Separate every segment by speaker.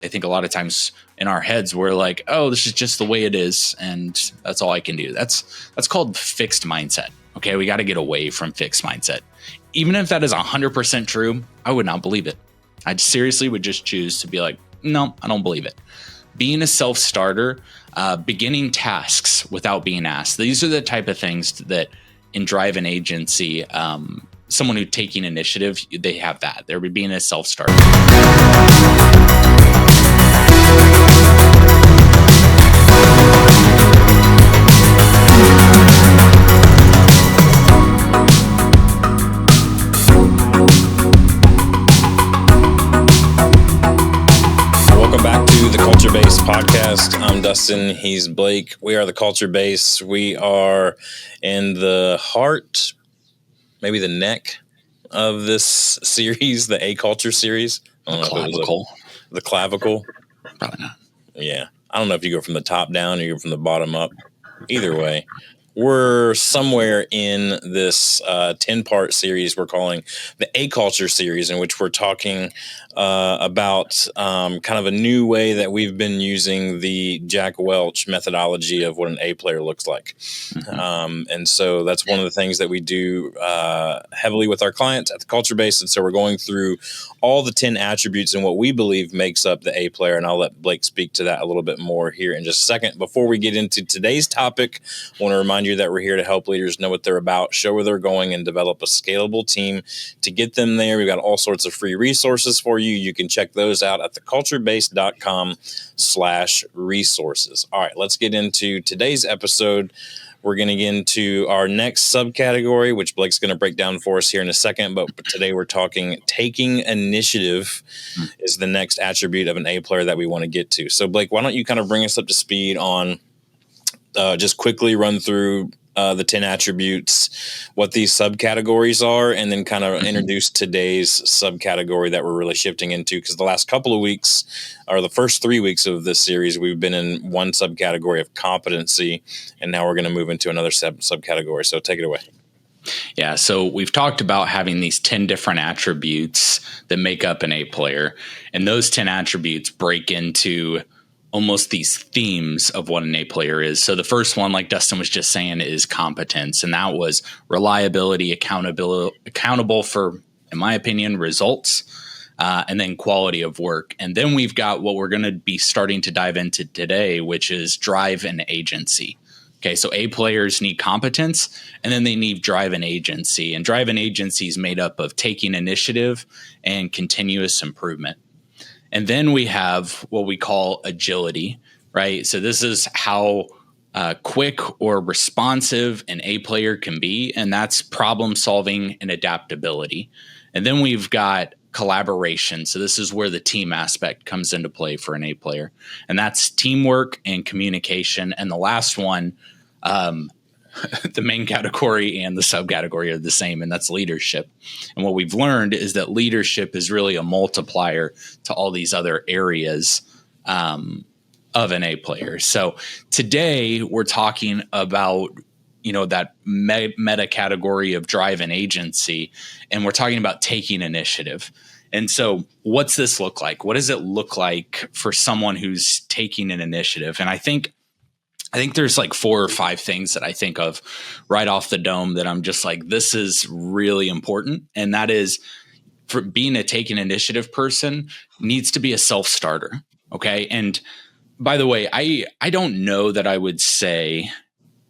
Speaker 1: I think a lot of times in our heads, we're like, oh, this is just the way it is, and that's all I can do. That's called fixed mindset. Okay, we got to get away from fixed mindset. Even if that is 100% true, I would not believe it. I seriously would just choose to be like, no, I don't believe it. Being a self-starter, beginning tasks without being asked. These are the type of things that in drive an agency, someone who's taking initiative, they have that. They're being a self-starter.
Speaker 2: Welcome back to the Culture Base podcast. I'm Dustin. He's Blake. We are the Culture Base. We are in the heart, maybe the neck of this series, the A Culture series.
Speaker 1: The clavicle.
Speaker 2: The clavicle.
Speaker 1: Probably not.
Speaker 2: Yeah. I don't know if you go from the top down or you go from the bottom up. Either way, we're somewhere in this 10-part series we're calling the A Culture series, in which we're talking about kind of a new way that we've been using the Jack Welch methodology of what an A player looks like. Mm-hmm. And so that's one of the things that we do heavily with our clients at the Culture Base. And so we're going through all the 10 attributes and what we believe makes up the A player. And I'll let Blake speak to that a little bit more here in just a second. Before we get into today's topic, I want to remind you that we're here to help leaders know what they're about, show where they're going, and develop a scalable team to get them there. We've got all sorts of free resources for you. You can check those out at theculturebase.com/resources. All right, let's get into today's episode. We're going to get into our next subcategory, which Blake's going to break down for us here in a second. But today we're talking taking initiative is the next attribute of an A player that we want to get to. So Blake, why don't you kind of bring us up to speed on just quickly run through the 10 attributes, what these subcategories are, and then kind of introduce today's subcategory that we're really shifting into. Because the last couple of weeks, or the first 3 weeks of this series, we've been in one subcategory of competency, and now we're going to move into another subcategory. So take it away.
Speaker 1: Yeah, so we've talked about having these 10 different attributes that make up an A player, and those 10 attributes break into almost these themes of what an A player is. So the first one, like Dustin was just saying, is competence. And that was reliability, accountable for, in my opinion, results, and then quality of work. And then we've got what we're going to be starting to dive into today, which is drive and agency. Okay, so A players need competence, and then they need drive and agency. And drive and agency is made up of taking initiative and continuous improvement. And then we have what we call agility, right? So this is how quick or responsive an A player can be, and that's problem solving and adaptability. And then we've got collaboration. So this is where the team aspect comes into play for an A player, and that's teamwork and communication. And the last one, the main category and the subcategory are the same, and that's leadership. And what we've learned is that leadership is really a multiplier to all these other areas of an A player. So today we're talking about, that meta category of drive and agency, and we're talking about taking initiative. And so what's this look like? What does it look like for someone who's taking an initiative? And I think there's like 4 or 5 things that I think of right off the dome that I'm just like, this is really important. And that is, for being a taking initiative person, needs to be a self-starter. Okay. And by the way, I don't know that I would say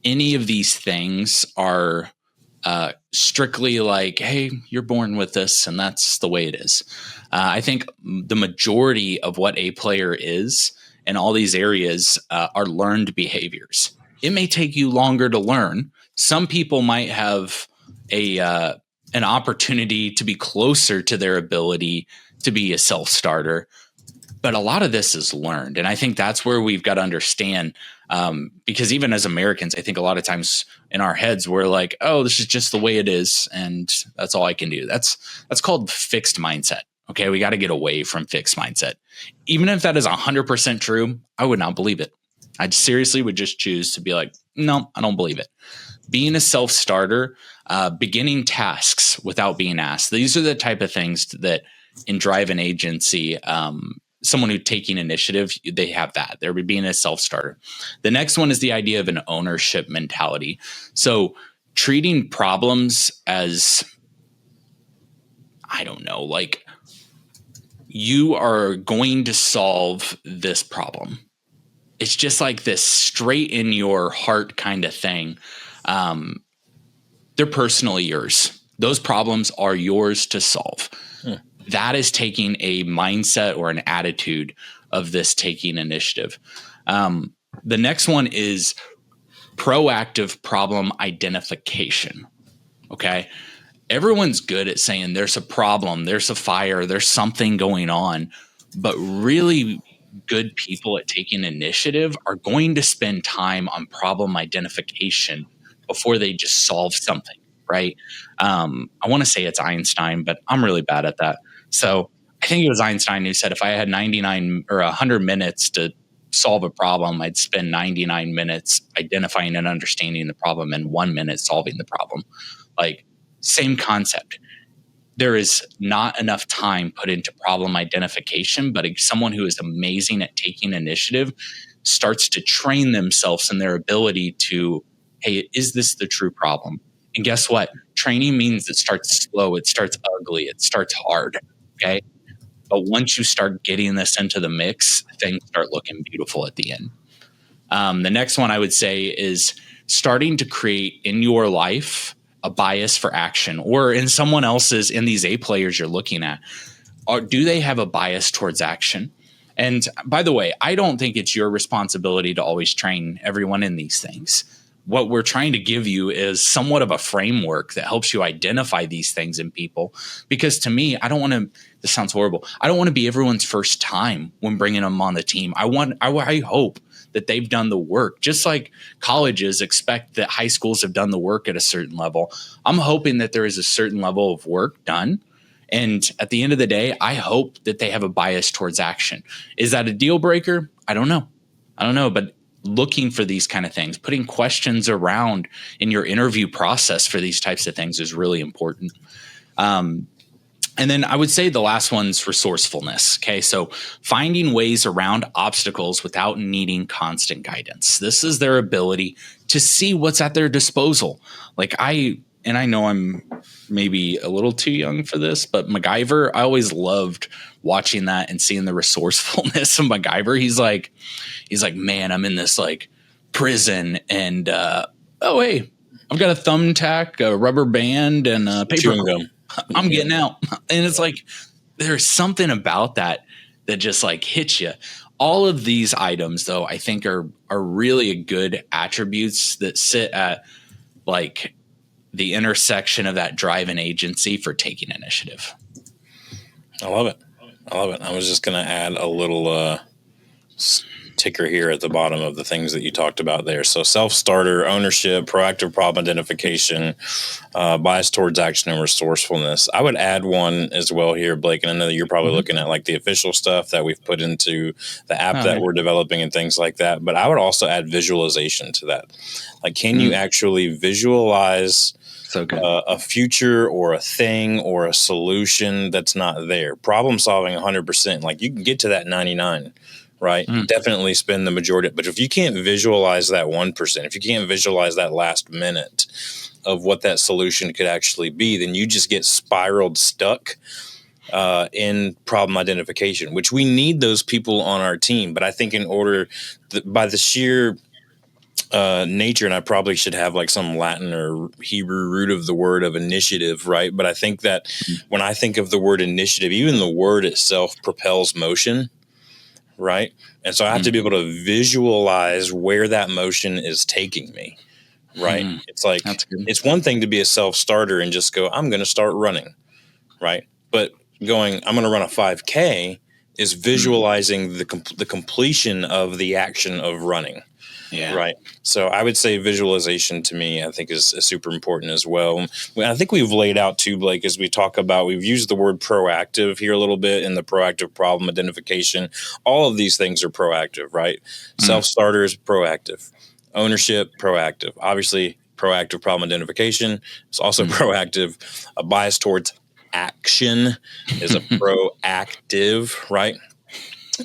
Speaker 1: any of these things are strictly like, hey, you're born with this and that's the way it is. I think the majority of what A player is in all these areas are learned behaviors. It may take you longer to learn. Some people might have an opportunity to be closer to their ability to be a self-starter, but a lot of this is learned. And I think that's where we've got to understand, because even as Americans, I think a lot of times in our heads, we're like, oh, this is just the way it is, and that's all I can do. That's called fixed mindset. Okay, we got to get away from fixed mindset. Even if that is 100% true, I would not believe it. I seriously would just choose to be like, no, I don't believe it. Being a self-starter, beginning tasks without being asked. These are the type of things that in drive an agency, someone who's taking initiative, they have that. They're being a self-starter. The next one is the idea of an ownership mentality. So treating problems as, I don't know, like you are going to solve this problem. It's just like this straight in your heart kind of thing. They're personally yours. Those problems are yours to solve. That is taking a mindset or an attitude of this taking initiative. The next one is proactive problem identification. Okay. Everyone's good at saying there's a problem, there's a fire, there's something going on, but really good people at taking initiative are going to spend time on problem identification before they just solve something, right? I want to say it's Einstein, but I'm really bad at that. So I think it was Einstein who said if I had 99 or 100 minutes to solve a problem, I'd spend 99 minutes identifying and understanding the problem and 1 minute solving the problem. Like, same concept. There is not enough time put into problem identification, but someone who is amazing at taking initiative starts to train themselves in their ability to, hey, is this the true problem? And guess what? Training means it starts slow, it starts ugly, it starts hard. Okay. But once you start getting this into the mix, things start looking beautiful at the end. The next one I would say is starting to create in your life a bias for action, or in someone else's, in these A players you're looking at, do they have a bias towards action? And by the way, I don't think it's your responsibility to always train everyone in these things. What we're trying to give you is somewhat of a framework that helps you identify these things in people. Because to me, I don't want to, this sounds horrible, I don't want to be everyone's first time when bringing them on the team. I hope that they've done the work, just like colleges expect that high schools have done the work at a certain level. I'm hoping that there is a certain level of work done. And at the end of the day, I hope that they have a bias towards action. Is that a deal breaker? I don't know. But looking for these kind of things, putting questions around in your interview process for these types of things is really important. And then I would say the last one's resourcefulness. Okay. So finding ways around obstacles without needing constant guidance. This is their ability to see what's at their disposal. Like I know I'm maybe a little too young for this, but MacGyver, I always loved watching that and seeing the resourcefulness of MacGyver. He's like, man, I'm in this like prison and, oh, hey, I've got a thumbtack, a rubber band, and a paper.
Speaker 2: Chewing gum.
Speaker 1: I'm getting out. And it's like, there's something about that just like hits you. All of these items, though, I think are really good attributes that sit at like the intersection of that drive and agency for taking initiative.
Speaker 2: I love it. I was just going to add a little ticker here at the bottom of the things that you talked about there. So self-starter, ownership, proactive problem identification, bias towards action, and resourcefulness. I would add one as well here, Blake, and I know that you're probably looking at like the official stuff that we've put into the app that we're developing and things like that. But I would also add visualization to that. Like, can you actually visualize a future or a thing or a solution that's not there? Problem solving 100%. Like, you can get to that 99. Right. Definitely spend the majority. But if you can't visualize that 1%, if you can't visualize that last minute of what that solution could actually be, then you just get spiraled stuck in problem identification, which we need those people on our team. But I think in order by the sheer nature, and I probably should have like some Latin or Hebrew root of the word of initiative, right? But I think that when I think of the word initiative, even the word itself propels motion. Right. And so I have to be able to visualize where that motion is taking me. Right. It's like, it's one thing to be a self-starter and just go, I'm going to start running. Right. But going, I'm going to run a 5K is visualizing the completion of the action of running. Yeah. Right. So I would say visualization to me, I think is super important as well. I think we've laid out too, Blake, as we talk about, we've used the word proactive here a little bit in the proactive problem identification. All of these things are proactive, right? Self-starter is proactive. Ownership, proactive. Obviously, proactive problem identification is also proactive. A bias towards action is a proactive, right?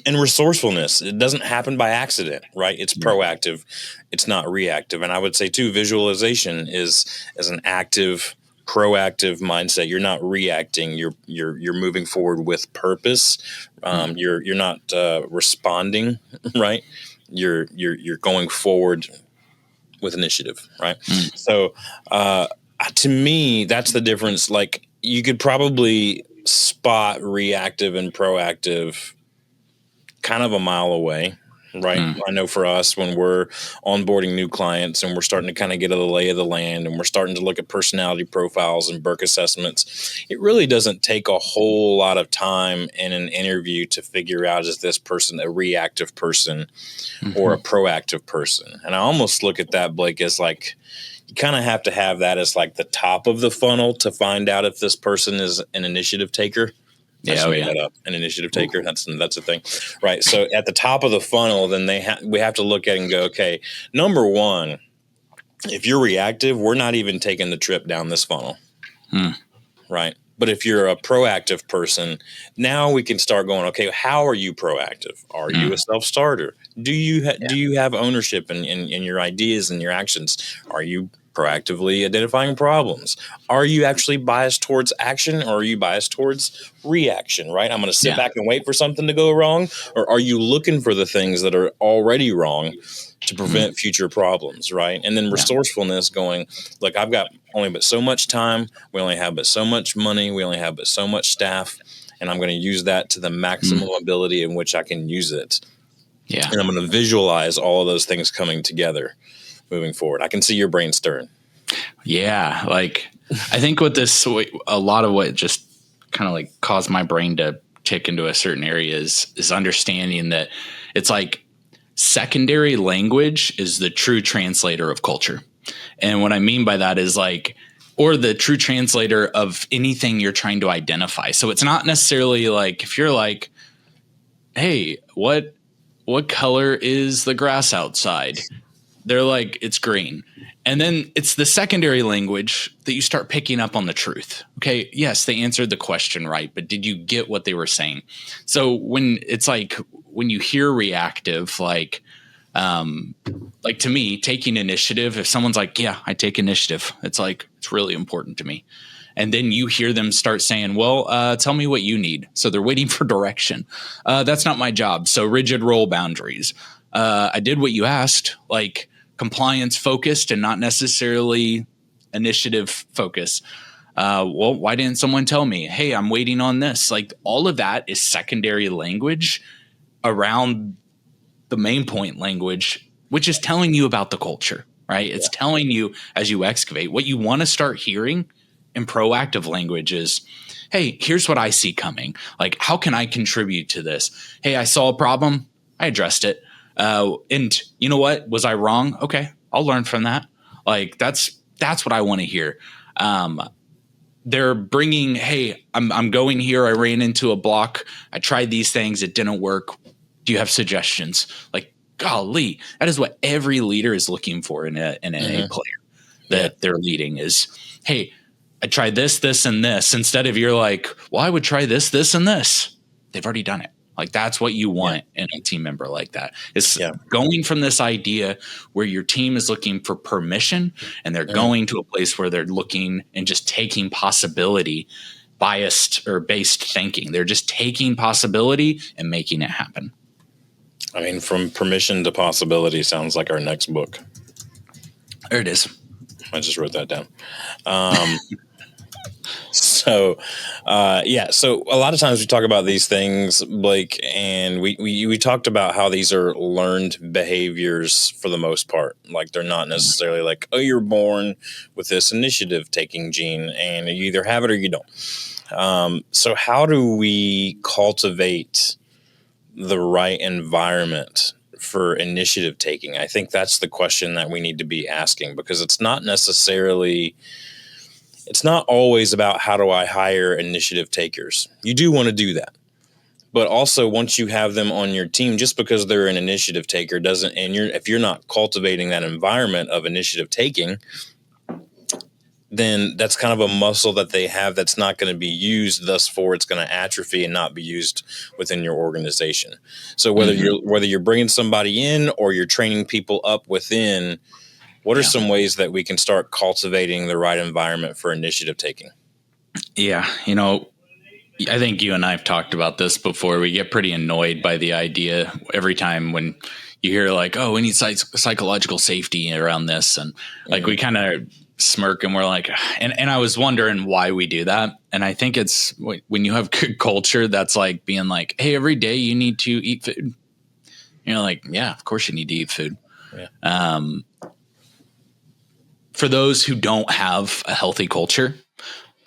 Speaker 2: And resourcefulness, it doesn't happen by accident, right? It's proactive. It's not reactive. And I would say too, visualization is an active, proactive mindset. You're not reacting. You're moving forward with purpose. You're not responding, right? You're going forward with initiative, right? So to me, that's the difference. Like, you could probably spot reactive and proactive kind of a mile away, right? I know for us, when we're onboarding new clients and we're starting to kind of get a lay of the land and we're starting to look at personality profiles and Burke assessments, it really doesn't take a whole lot of time in an interview to figure out, is this person a reactive person or a proactive person? And I almost look at that, Blake, as like, you kind of have to have that as like the top of the funnel to find out if this person is an initiative taker. That up. An initiative taker. That's a thing, right? So at the top of the funnel, then we have to look at it and go, okay, number one, if you're reactive, we're not even taking the trip down this funnel, right? But if you're a proactive person, now we can start going, okay, how are you proactive? Are you a self-starter? Do you have ownership in your ideas and your actions? Are you proactively identifying problems? Are you actually biased towards action, or are you biased towards reaction, right? I'm going to sit back and wait for something to go wrong. Or are you looking for the things that are already wrong to prevent future problems, right? And then resourcefulness, going, look, I've got only but so much time. We only have but so much money. We only have but so much staff. And I'm going to use that to the maximum ability in which I can use it. Yeah. And I'm going to visualize all of those things coming together moving forward. I can see your brain stirring.
Speaker 1: Yeah. Like, I think with this, a lot of what just kind of like caused my brain to tick into a certain area is understanding that it's like secondary language is the true translator of culture. And what I mean by that is like, or the true translator of anything you're trying to identify. So it's not necessarily like, if you're like, hey, what color is the grass outside? They're like, it's green. And then it's the secondary language that you start picking up on the truth. Okay, yes, they answered the question right, but did you get what they were saying? So when it's like, when you hear reactive, like to me, taking initiative, if someone's like, yeah, I take initiative, it's like, it's really important to me. And then you hear them start saying, well, tell me what you need. So they're waiting for direction. That's not my job. So rigid role boundaries. I did what you asked, like compliance focused and not necessarily initiative focus. Well, why didn't someone tell me? Hey, I'm waiting on this. Like, all of that is secondary language around the main point language, which is telling you about the culture, right? It's telling you, as you excavate, what you want to start hearing in proactive language is, hey, here's what I see coming. Like, how can I contribute to this? Hey, I saw a problem. I addressed it. And you know what? Was I wrong? Okay, I'll learn from that. Like, that's what I want to hear. They're bringing, hey, I'm going here. I ran into a block. I tried these things. It didn't work. Do you have suggestions? Like, golly, that is what every leader is looking for in an A player that they're leading is, hey, I tried this, this, and this. Instead of, you're like, well, I would try this, this, and this. They've already done it. Like, that's what you want in a team member like that. It's going from this idea where your team is looking for permission, and they're going to a place where they're looking and just taking possibility, biased or based thinking. They're just taking possibility and making it happen.
Speaker 2: I mean, from permission to possibility sounds like our next book.
Speaker 1: There it is.
Speaker 2: I just wrote that down. So a lot of times we talk about these things, Blake, and we talked about how these are learned behaviors for the most part. Like, they're not necessarily like, oh, you're born with this initiative taking gene and you either have it or you don't. So how do we cultivate the right environment for initiative taking? I think that's the question that we need to be asking, because it's not always about how do I hire initiative takers. You do want to do that. But also, once you have them on your team, just because they're an initiative taker if you're not cultivating that environment of initiative taking, then that's kind of a muscle that they have that's not going to be used. Thus, for it's going to atrophy and not be used within your organization. So whether you're bringing somebody in or you're training people up within, what are some ways that we can start cultivating the right environment for initiative taking?
Speaker 1: Yeah, I think you and I have talked about this before. We get pretty annoyed by the idea every time when you hear like, "Oh, we need psychological safety around this," and like we kind of smirk and we're like, and I was wondering why we do that. And I think it's when you have good culture, that's like being like, "Hey, every day you need to eat food." You're like, "Yeah, of course you need to eat food."
Speaker 2: Yeah.
Speaker 1: For those who don't have a healthy culture,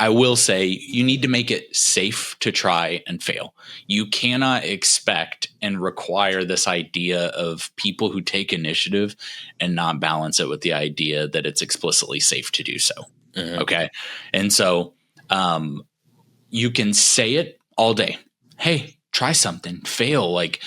Speaker 1: I will say you need to make it safe to try and fail. You cannot expect and require this idea of people who take initiative and not balance it with the idea that it's explicitly safe to do so. Okay. And so you can say it all day. Hey, try something, fail. Like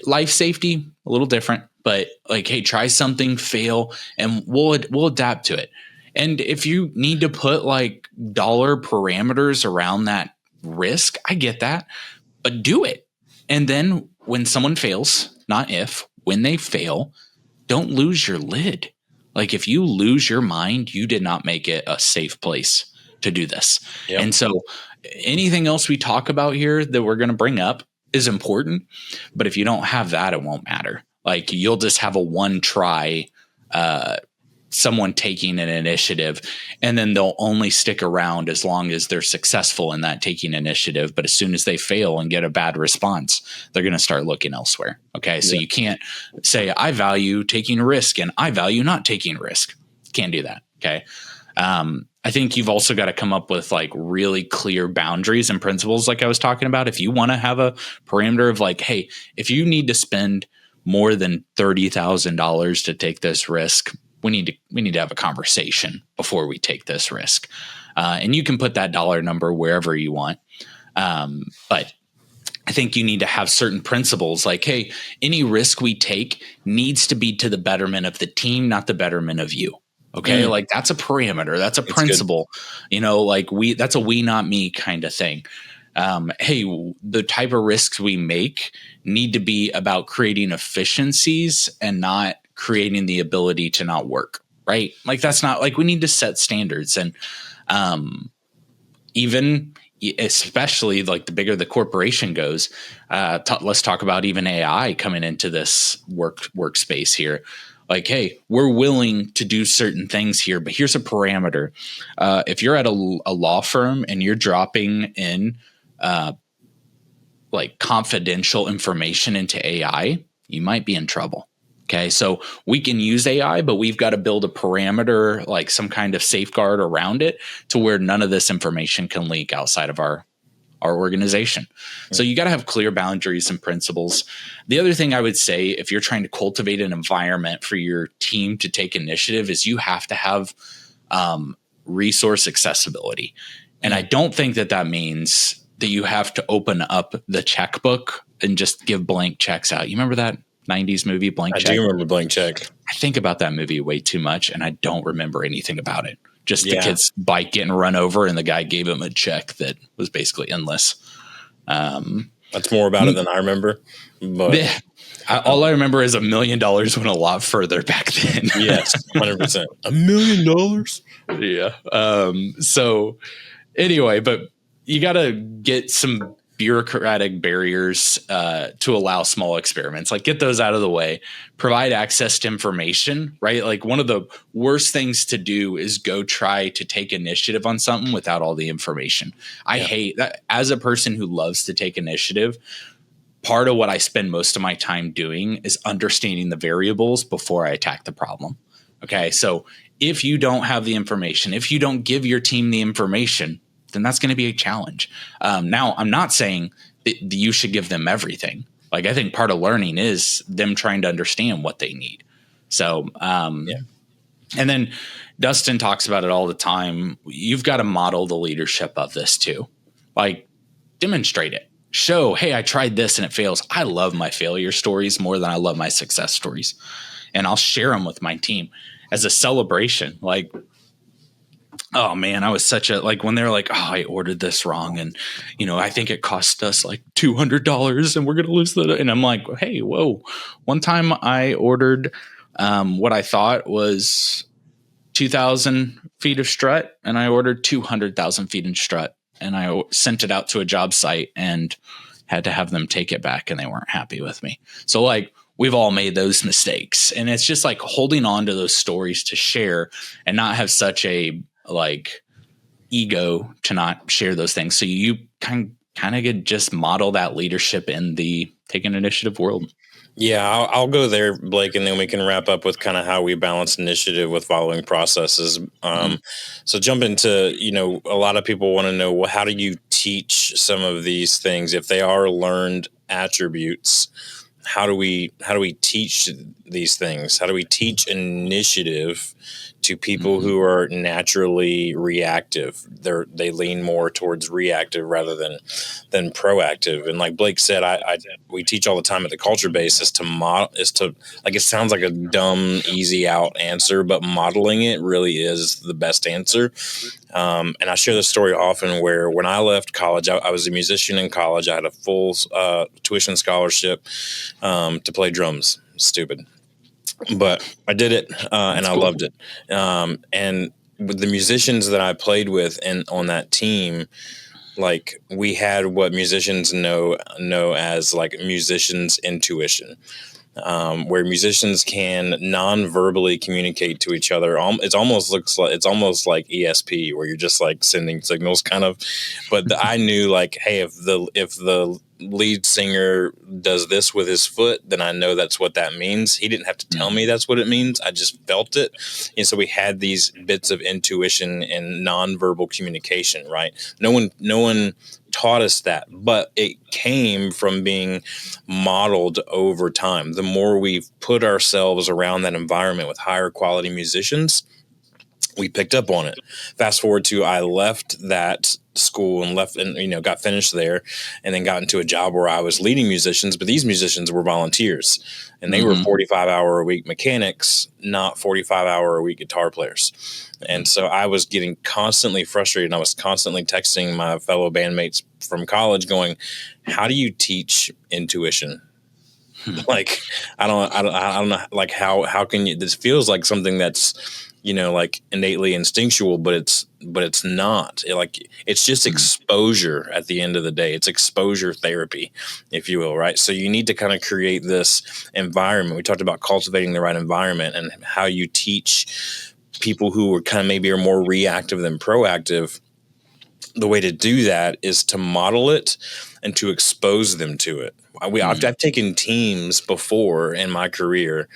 Speaker 1: life safety, a little different, but like, hey, try something, fail, and we'll adapt to it. And if you need to put like dollar parameters around that risk, I get that, but do it. And then when someone fails, not if, when they fail, don't lose your lid. Like if you lose your mind, you did not make it a safe place to do this.
Speaker 2: Yep.
Speaker 1: And so anything else we talk about here that we're going to bring up is important. But if you don't have that, it won't matter. Like you'll just have a one try, someone taking an initiative, and then they'll only stick around as long as they're successful in that taking initiative. But as soon as they fail and get a bad response, they're going to start looking elsewhere. Okay. So you can't say, I value taking a risk and I value not taking a risk. Can't do that. Okay. I think you've also got to come up with like really clear boundaries and principles. Like I was talking about, if you want to have a parameter of like, hey, if you need to spend more than $30,000 to take this risk, we need to have a conversation before we take this risk. And you can put that dollar number wherever you want. But I think you need to have certain principles like, hey, any risk we take needs to be to the betterment of the team, not the betterment of you. Okay. Like that's a parameter. That's a principle, like that's a we, not me kind of thing. Hey, the type of risks we make need to be about creating efficiencies and not creating the ability to not work. Right. Like that's not like we need to set standards. And even especially like the bigger the corporation goes, let's talk about even AI coming into this workspace here. Like, hey, we're willing to do certain things here, but here's a parameter. If you're at a law firm and you're dropping in like confidential information into AI, you might be in trouble. Okay, so we can use AI, but we've got to build a parameter, like some kind of safeguard around it to where none of this information can leak outside of our organization. So you got to have clear boundaries and principles. The other thing I would say, if you're trying to cultivate an environment for your team to take initiative, is you have to have resource accessibility. And I don't think that means that you have to open up the checkbook and just give blank checks out. You remember that 90s movie, Blank Check?
Speaker 2: I do remember Blank Check.
Speaker 1: I think about that movie way too much, and I don't remember anything about it. Just the kid's bike getting run over, and the guy gave him a check that was basically endless.
Speaker 2: That's more about it than I remember. But
Speaker 1: all I remember is $1 million went a lot further back then.
Speaker 2: Yes, 100%. $1 million.
Speaker 1: Yeah. So anyway, but you got to get some bureaucratic barriers to allow small experiments, like get those out of the way, provide access to information, right? Like one of the worst things to do is go try to take initiative on something without all the information. I hate that. As a person who loves to take initiative, part of what I spend most of my time doing is understanding the variables before I attack the problem. Okay. So if you don't have the information, if you don't give your team the information, then that's going to be a challenge. Now, I'm not saying that you should give them everything. Like I think part of learning is them trying to understand what they need. So, and then Dustin talks about it all the time. You've got to model the leadership of this too. Like demonstrate it. Show, hey, I tried this and it fails. I love my failure stories more than I love my success stories. And I'll share them with my team as a celebration. Like, Oh man, I was such a, like, when they're like, oh, I ordered this wrong, and I think it cost us like $200 and we're gonna lose the, and I'm like, hey, whoa. One time I ordered what I thought was 2,000 feet of strut, and I ordered 200,000 feet in strut, and I sent it out to a job site and had to have them take it back, and they weren't happy with me. So like, we've all made those mistakes, and it's just like holding on to those stories to share and not have such a like ego to not share those things. So you kind of could just model that leadership in the taking initiative world.
Speaker 2: Yeah, I'll go there, Blake, and then we can wrap up with kind of how we balance initiative with following processes. So jump into, a lot of people want to know, well, how do you teach some of these things if they are learned attributes? How do we teach these things? How do we teach initiative to people who are naturally reactive? They lean more towards reactive rather than proactive. And like Blake said, we teach all the time at the culture base is to like, it sounds like a dumb, easy out answer, but modeling it really is the best answer. And I share this story often where when I left college, I was a musician in college. I had a full tuition scholarship to play drums. Stupid. But I did it, and I loved it. And with the musicians that I played with and on that team, like, we had what musicians know as like musicians' intuition. Where musicians can non-verbally communicate to each other. It's almost like ESP, where you're just like sending signals, kind of. But I knew, like, hey, if the lead singer does this with his foot, then I know that's what that means. He didn't have to tell me that's what it means. I just felt it. And so we had these bits of intuition and non-verbal communication, right? No one taught us that, but it came from being modeled over time. The more we've put ourselves around that environment with higher quality musicians, we picked up on it. Fast forward to, I left that school and got finished there, and then got into a job where I was leading musicians, but these musicians were volunteers, and they were 45-hour-a-week mechanics, not 45-hour-a-week guitar players. And so I was getting constantly frustrated, and I was constantly texting my fellow bandmates from college going, how do you teach intuition? Like, I don't know, like, how can you, this feels like something that's, like innately instinctual, but it's not. It's just exposure at the end of the day. It's exposure therapy, if you will, right? So you need to kind of create this environment. We talked about cultivating the right environment and how you teach people who are kind of maybe are more reactive than proactive. The way to do that is to model it and to expose them to it. I've taken teams before in my career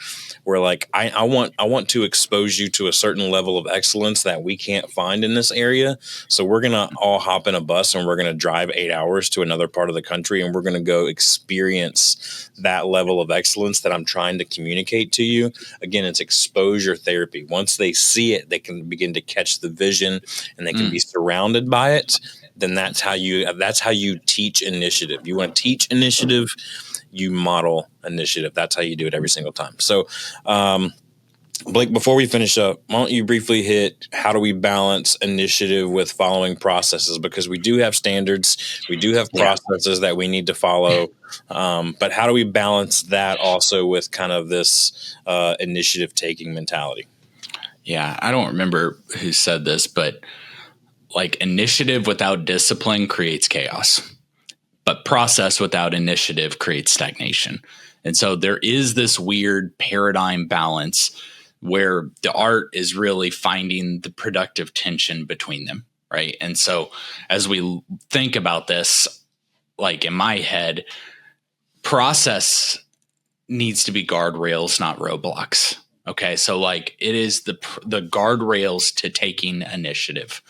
Speaker 2: where, like, I want to expose you to a certain level of excellence that we can't find in this area. So we're going to all hop in a bus and we're going to drive 8 hours to another part of the country, and we're going to go experience that level of excellence that I'm trying to communicate to you. Again, it's exposure therapy. Once they see it, they can begin to catch the vision, and they can be surrounded by it. Then that's how you teach initiative. You want to teach initiative, you model initiative. That's how you do it every single time. So, Blake, before we finish up, why don't you briefly hit how do we balance initiative with following processes? Because we do have standards, we do have processes that we need to follow, but how do we balance that also with kind of this initiative taking mentality?
Speaker 1: Yeah, I don't remember who said this, but like, initiative without discipline creates chaos, but process without initiative creates stagnation. And so there is this weird paradigm balance where the art is really finding the productive tension between them, right? And so as we think about this, like, in my head, process needs to be guardrails, not roadblocks. Okay, so like, it is the guardrails to taking initiative.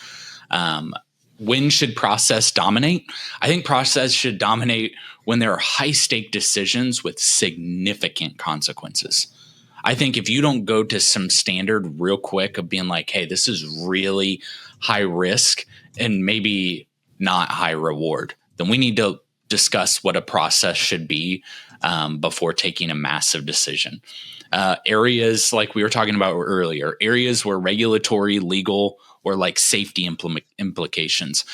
Speaker 1: When should process dominate? I think process should dominate when there are high stake decisions with significant consequences. I think if you don't go to some standard real quick of being like, hey, this is really high risk and maybe not high reward, then we need to discuss what a process should be before taking a massive decision. Areas like we were talking about earlier, areas where regulatory, legal, or like safety implications.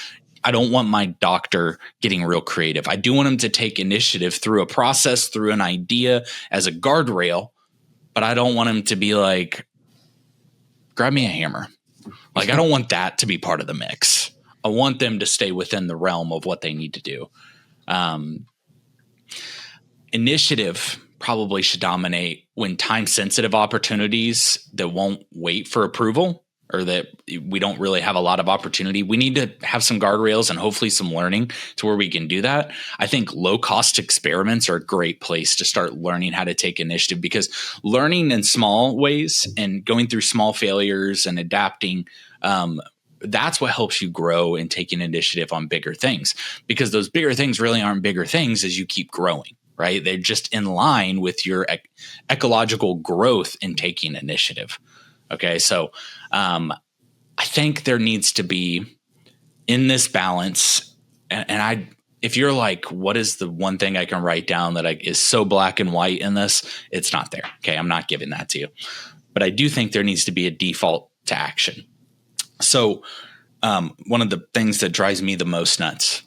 Speaker 1: I don't want my doctor getting real creative. I do want him to take initiative through a process, through an idea as a guardrail, but I don't want him to be like, grab me a hammer. Like, I don't want that to be part of the mix. I want them to stay within the realm of what they need to do. Initiative probably should dominate when time-sensitive opportunities that won't wait for approval, or that we don't really have a lot of opportunity. We need to have some guardrails and hopefully some learning to where we can do that. I think low-cost experiments are a great place to start learning how to take initiative, because learning in small ways and going through small failures and adapting, that's what helps you grow and taking initiative on bigger things, because those bigger things really aren't bigger things as you keep growing, right? They're just in line with your ecological growth in taking initiative. Okay. So I think there needs to be, in this balance, and if you're like, what is the one thing I can write down that is so black and white in this? It's not there. Okay. I'm not giving that to you, but I do think there needs to be a default to action. So one of the things that drives me the most nuts,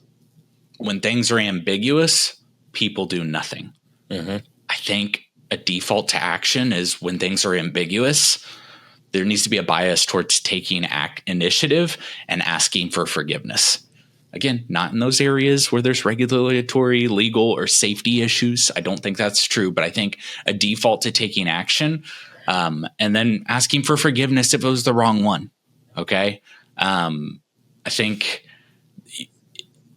Speaker 1: when things are ambiguous, people do nothing. Mm-hmm. I think a default to action is when things are ambiguous, there needs to be a bias towards taking initiative and asking for forgiveness. Again, not in those areas where there's regulatory, legal, or safety issues. I don't think that's true, but I think a default to taking action, and then asking for forgiveness if it was the wrong one. Okay. I think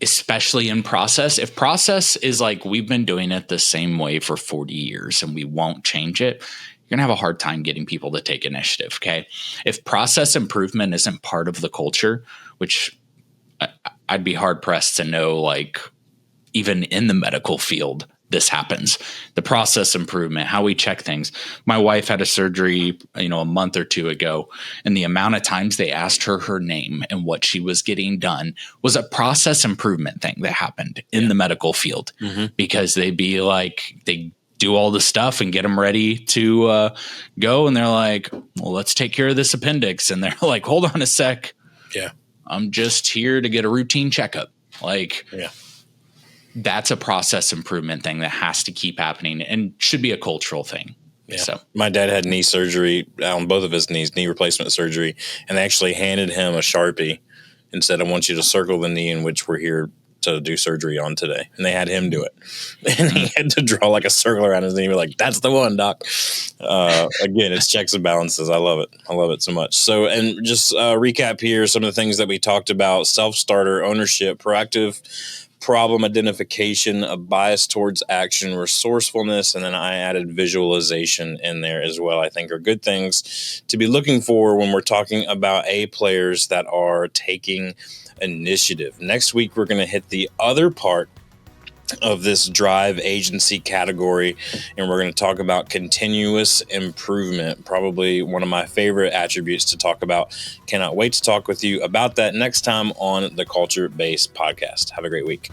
Speaker 1: especially in process, if process is like, we've been doing it the same way for 40 years and we won't change it, you're going to have a hard time getting people to take initiative. Okay. If process improvement isn't part of the culture, which I'd be hard pressed to know, like, even in the medical field, this happens. The process improvement, how we check things. My wife had a surgery, a month or two ago, and the amount of times they asked her name and what she was getting done was a process improvement thing that happened in the medical field, because they'd be like, they do all the stuff and get them ready to go. And they're like, well, let's take care of this appendix. And they're like, hold on a sec.
Speaker 2: Yeah.
Speaker 1: I'm just here to get a routine checkup. Like, that's a process improvement thing that has to keep happening and should be a cultural thing.
Speaker 2: Yeah.
Speaker 1: So
Speaker 2: my dad had knee surgery on both of his knees, knee replacement surgery, and they actually handed him a Sharpie and said, I want you to circle the knee in which we're here to do surgery on today. And they had him do it. And he had to draw like a circle around his knee. We're like, that's the one, doc. Again, it's checks and balances. I love it. I love it so much. So, and just recap here, some of the things that we talked about: self-starter, ownership, proactive problem identification, a bias towards action, resourcefulness, and then I added visualization in there as well. I think are good things to be looking for when we're talking about A players that are taking initiative. Next week, we're going to hit the other part of this drive agency category, and we're going to talk about continuous improvement, probably one of my favorite attributes to talk about. Cannot wait to talk with you about that next time on the Culture Based Podcast. Have a great week.